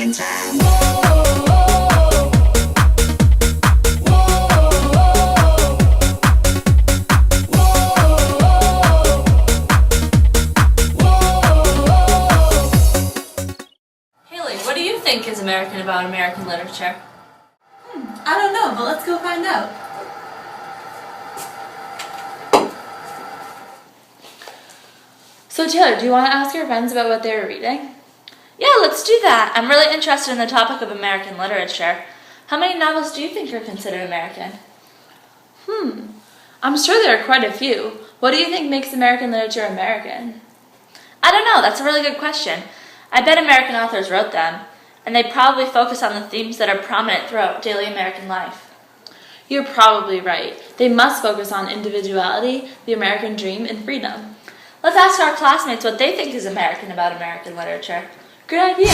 American time. Haley, what do you think is American about American literature? I don't know, but let's go find out. So Taylor, do you want to ask your friends about what they were reading? Yeah, let's do that. I'm really interested in the topic of American literature. How many novels do you think are considered American? I'm sure there are quite a few. What do you think makes American literature American? I don't know, that's a really good question. I bet American authors wrote them, and they probably focus on the themes that are prominent throughout daily American life. You're probably right. They must focus on individuality, the American dream, and freedom. Let's ask our classmates what they think is American about American literature. Good idea.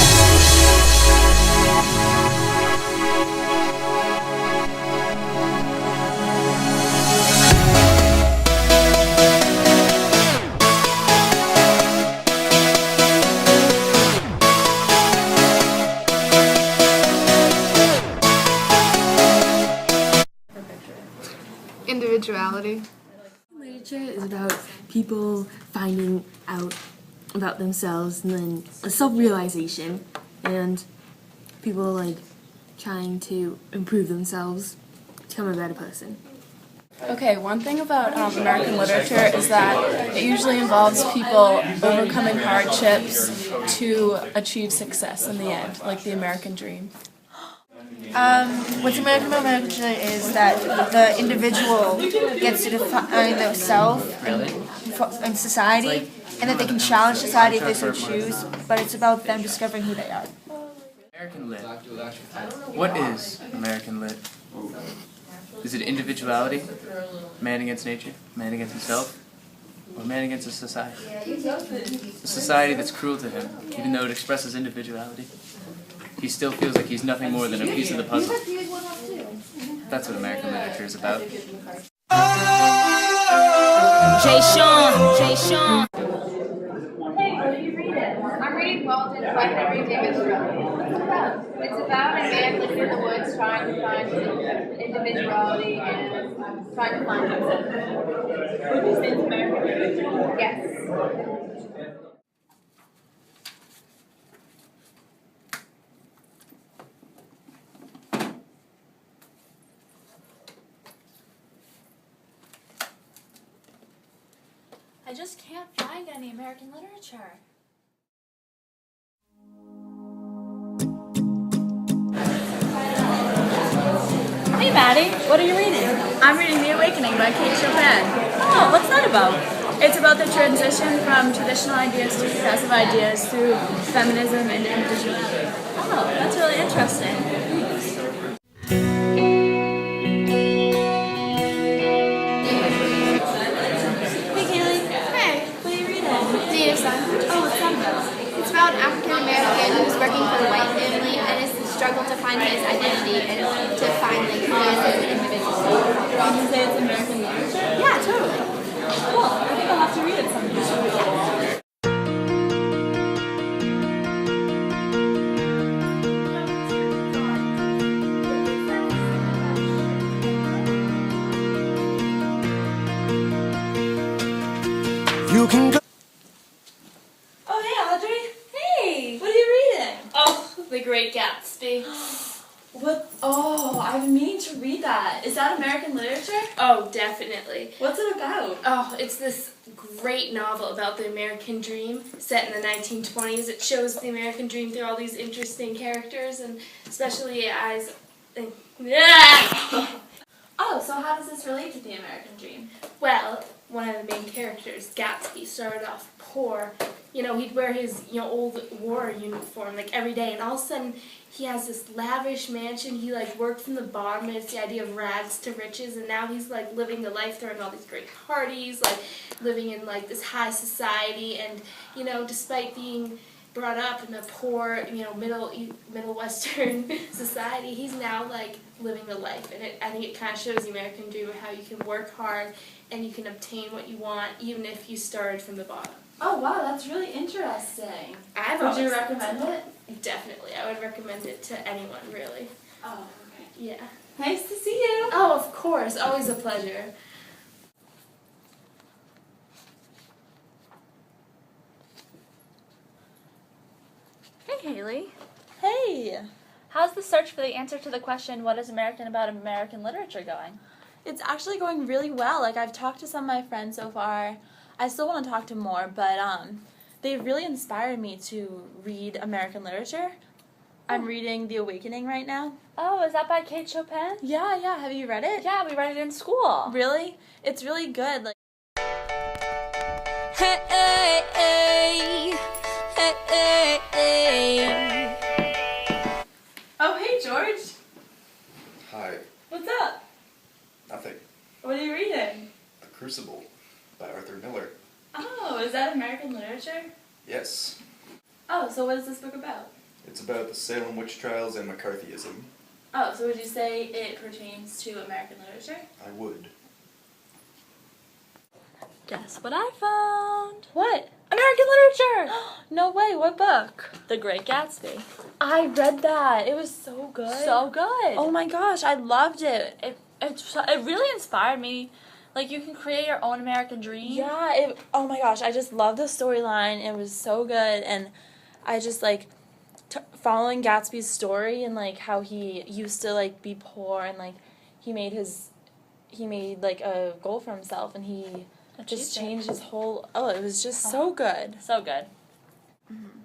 Individuality. Literature is about people finding out about themselves and then a self-realization and people like trying to improve themselves, become a better person. Okay, one thing about American literature is that it usually involves people overcoming hardships to achieve success in the end, like the American dream. What's American about American literature is that the individual gets to define themselves in society, and that they can challenge society if they so choose, but it's about them discovering who they are. American lit. What is American lit? Is it individuality? Man against nature? Man against himself? Or man against a society? A society that's cruel to him, even though it expresses individuality. He still feels like he's nothing more than a piece of the puzzle. That's what American literature is about. Jay Sean. Hey, what are you reading? I'm reading Walden by Henry David Thoreau. What's it about? It's about a man living in the woods trying to find his individuality and trying to find himself. Would you say it's American literature? Yes. I just can't find any American literature. Hey Maddie, what are you reading? I'm reading The Awakening by Kate Chopin. Oh, what's that about? It's about the transition from traditional ideas to progressive ideas through feminism and individuality. Oh, that's really interesting. Hey Kaylee. Hey, What are you reading? Native Son. Oh, what's that about? It's about an African American who's working for a white family and is the struggle to find his identity and to find like who he is as an individual. Would you say it's American literature? Yeah, totally. Cool. I think I'll have to read it sometime. You can go. Oh, hey, Audrey. Hey, what are you reading? Oh, The Great Gatsby. What? Oh, I've been meaning to read that. Is that American literature? Oh, definitely. What's it about? Oh, it's this great novel about the American dream set in the 1920s. It shows the American dream through all these interesting characters, and especially as... Oh, so how does this relate to the American dream? Well, one of the main characters, Gatsby, started off poor. You know, he'd wear his old war uniform like every day, and all of a sudden he has this lavish mansion. He like worked from the bottom, and it's the idea of rags to riches, and now he's like living the life, throwing all these great parties, like living in like this high society, and despite being brought up in a poor, middle Western society, he's now like living the life, and I think it kind of shows the American dream of how you can work hard and you can obtain what you want even if you started from the bottom. Oh wow, that's really interesting. Would you recommend it? Definitely, I would recommend it to anyone, really. Oh, okay. Yeah. Nice to see you. Oh, of course, always a pleasure. Hey, Haley. Hey. How's the search for the answer to the question, what is American about American literature, going? It's actually going really well. Like, I've talked to some of my friends so far. I still want to talk to more, but they've really inspired me to read American literature. I'm reading The Awakening right now. Oh, is that by Kate Chopin? Yeah. Have you read it? Yeah, we read it in school. Really? It's really good. Like, Hey, hey, hey, hey, hey. oh, hey, George. Hi. What's up? Nothing. What are you reading? The Crucible by Arthur Miller. Oh, is that American literature? Yes. Oh, so what is this book about? It's about the Salem witch trials and McCarthyism. Oh, so would you say it pertains to American literature? I would. Guess what I found? What? American literature! No way, what book? The Great Gatsby. I read that. It was so good. So good. Oh my gosh, I loved it. It really inspired me. Like, you can create your own American dream. Yeah, oh my gosh, I just loved the storyline. It was so good, and I just, like, following Gatsby's story and, like, how he used to, like, be poor and, like, he made, like, a goal for himself, and he just changed his whole, it was just so good. So good. Mm-hmm.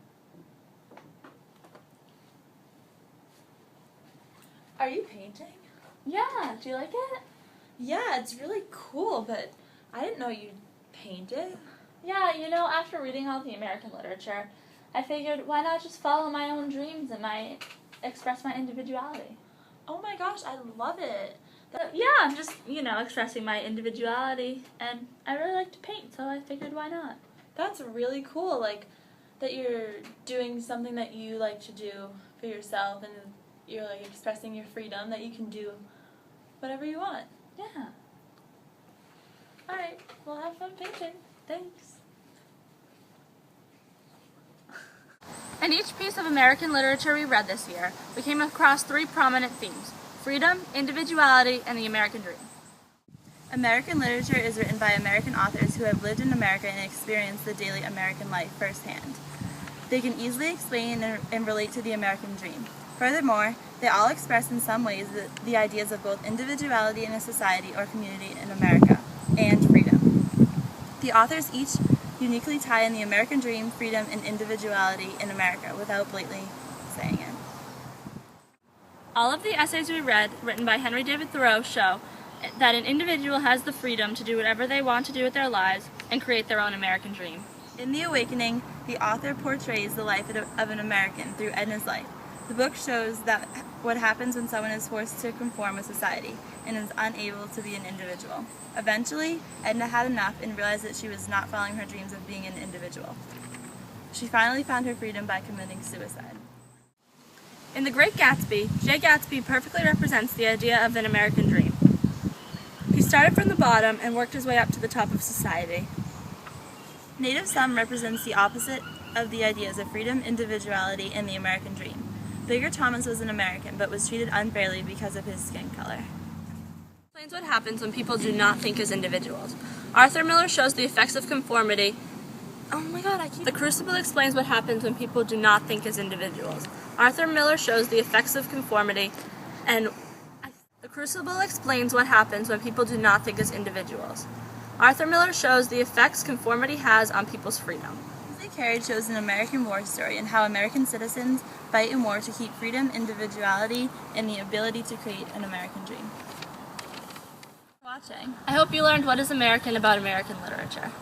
Are you painting? Yeah, do you like it? Yeah, it's really cool, but I didn't know you painted. Yeah, after reading all the American literature, I figured, why not just follow my own dreams and express my individuality? Oh my gosh, I love it. Yeah, I'm just, expressing my individuality, and I really like to paint, so I figured, why not? That's really cool, like, that you're doing something that you like to do for yourself, and you're, like, expressing your freedom, that you can do whatever you want. Yeah. Alright, well, have fun painting. Thanks. In each piece of American literature we read this year, we came across 3 prominent themes: freedom, individuality, and the American dream. American literature is written by American authors who have lived in America and experienced the daily American life firsthand. They can easily explain and relate to the American dream. Furthermore, they all express in some ways the ideas of both individuality in a society or community in America, and freedom. The authors each uniquely tie in the American dream, freedom, and individuality in America without blatantly saying it. All of the essays we read, written by Henry David Thoreau, show that an individual has the freedom to do whatever they want to do with their lives and create their own American dream. In The Awakening, the author portrays the life of an American through Edna's life. The book shows that what happens when someone is forced to conform with society and is unable to be an individual. Eventually, Edna had enough and realized that she was not following her dreams of being an individual. She finally found her freedom by committing suicide. In The Great Gatsby, Jay Gatsby perfectly represents the idea of an American dream. He started from the bottom and worked his way up to the top of society. Native Son represents the opposite of the ideas of freedom, individuality, and the American dream. Bigger Thomas was an American, but was treated unfairly because of his skin color. Explains what happens when people do not think as individuals. Arthur Miller shows the effects of conformity. The Crucible explains what happens when people do not think as individuals. Arthur Miller shows the effects of conformity, and The Crucible explains what happens when people do not think as individuals. Arthur Miller shows the effects conformity has on people's freedom. Leslie Carriage shows an American war story and how American citizens fight in war to keep freedom, individuality, and the ability to create an American dream. I hope you learned what is American about American literature.